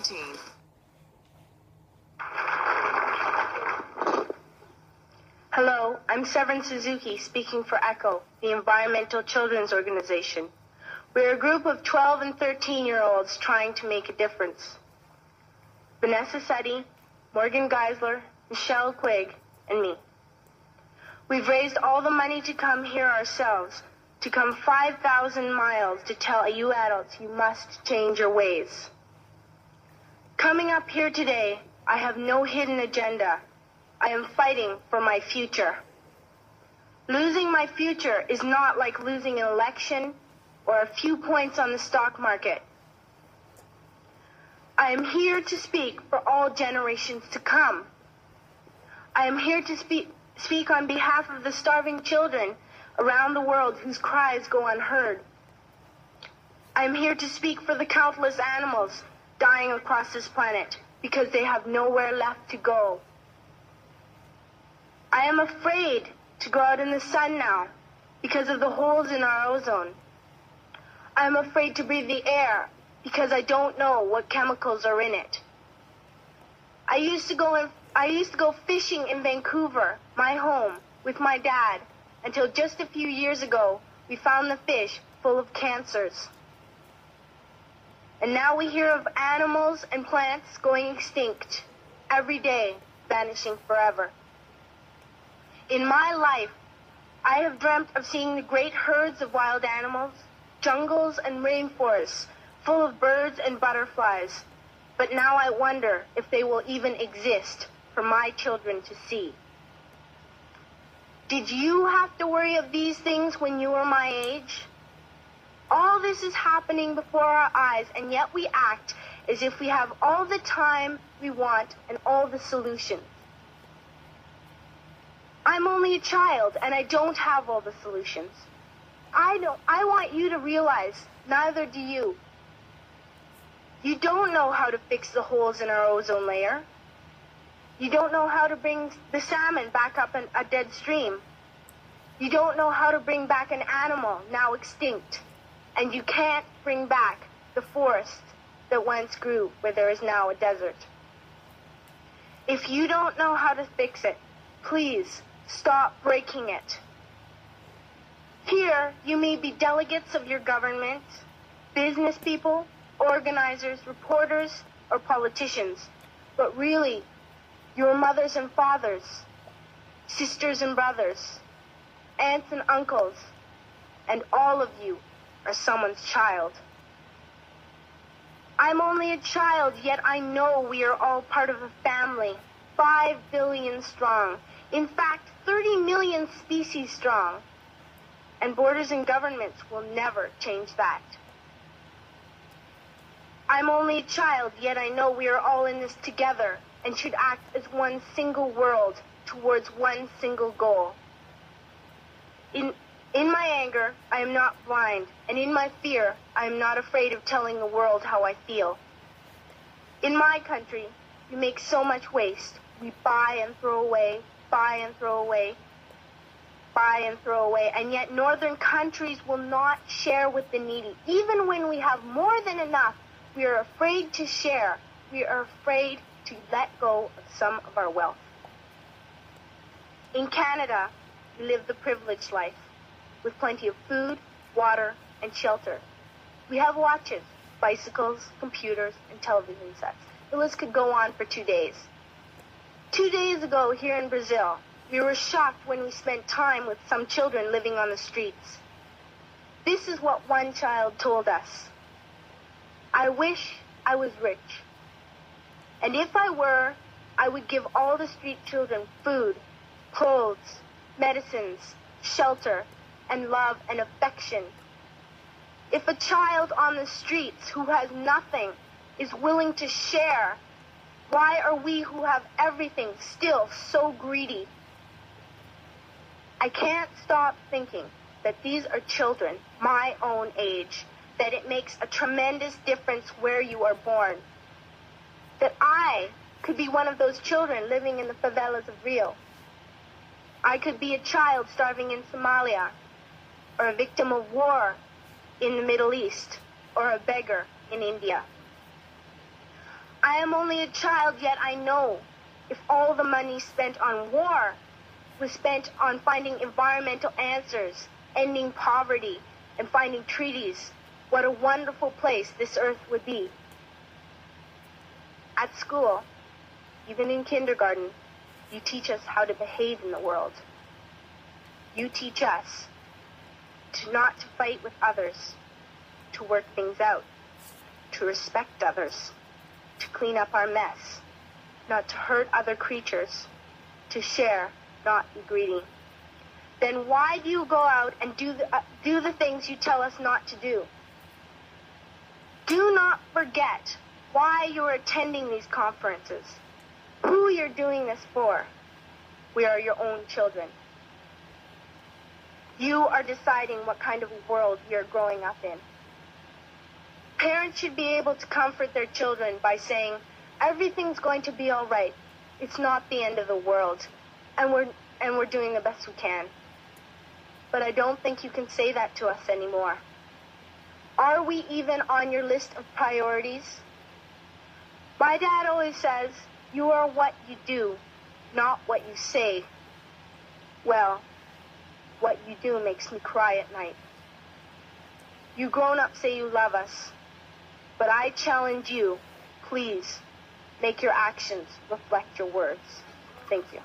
2017. Hello, I'm Sevron Suzuki speaking for ECHO, the Environmental Children's Organization. We're a group of 12 and 13-year-olds trying to make a difference. Vanessa Seti, Morgan Geisler, Michelle Quigg, and me. We've raised all the money to come here ourselves, to come 5,000 miles to tell you adults you must change your ways. Coming up here today, I have no hidden agenda. I am fighting for my future. Losing my future is not like losing an election or a few points on the stock market. I am here to speak for all generations to come. I am here to speak on behalf of the starving children around the world whose cries go unheard. I am here to speak for the countless animals dying across this planet because they have nowhere left to go. I am afraid to go out in the sun now because of the holes in our ozone. I am afraid to breathe the air because I don't know what chemicals are in it. I used to go fishing in Vancouver, my home, with my dad, until just a few years ago we found the fish full of cancers. And now we hear of animals and plants going extinct, every day vanishing forever. In my life, I have dreamt of seeing the great herds of wild animals, jungles and rainforests full of birds and butterflies. But now I wonder if they will even exist for my children to see. Did you have to worry of these things when you were my age? All this is happening before our eyes, and yet we act as if we have all the time we want and all the solutions. I'm only a child, and I don't have all the solutions. I want you to realize, neither do you. You don't know how to fix the holes in our ozone layer. You don't know how to bring the salmon back up a dead stream. You don't know how to bring back an animal now extinct. And you can't bring back the forest that once grew where there is now a desert. If you don't know how to fix it, please stop breaking it. Here, you may be delegates of your government, business people, organizers, reporters, or politicians, but really, your mothers and fathers, sisters and brothers, aunts and uncles, and all of you are someone's child. I'm only a child, yet I know we are all part of a family, 5 billion strong. In fact, 30 million species strong. And borders and governments will never change that. I'm only a child, yet I know we are all in this together and should act as one single world towards one single goal. In my anger, I am not blind, and in my fear, I am not afraid of telling the world how I feel. In my country, we make so much waste. We buy and throw away, buy and throw away, buy and throw away, and yet northern countries will not share with the needy. Even when we have more than enough, we are afraid to share. We are afraid to let go of some of our wealth. In Canada, we live the privileged life, with plenty of food, water, and shelter. We have watches, bicycles, computers, and television sets. The list could go on for 2 days. 2 days ago, here in Brazil, we were shocked when we spent time with some children living on the streets. This is what one child told us. I wish I was rich. And if I were, I would give all the street children food, clothes, medicines, shelter, and love and affection. If a child on the streets who has nothing is willing to share, why are we who have everything still so greedy? I can't stop thinking that these are children my own age, that it makes a tremendous difference where you are born. That I could be one of those children living in the favelas of Rio. I could be a child starving in Somalia, or a victim of war in the Middle East, or a beggar in India. I am only a child, yet I know if all the money spent on war was spent on finding environmental answers, ending poverty, and finding treaties, what a wonderful place this earth would be. At school, even in kindergarten, you teach us how to behave in the world. You teach us not to fight with others, to work things out, to respect others, to clean up our mess, not to hurt other creatures, to share, not be greedy. Then why do you go out and do the things you tell us not to do? Do not forget why you are attending these conferences, who you're doing this for. We are your own children. You are deciding what kind of world you're growing up in. Parents should be able to comfort their children by saying, everything's going to be all right. It's not the end of the world, and we're doing the best we can. But I don't think you can say that to us anymore. Are we even on your list of priorities? My dad always says, you are what you do, not what you say. Well, what you do makes me cry at night. You grown-ups say you love us, but I challenge you, please, make your actions reflect your words. Thank you.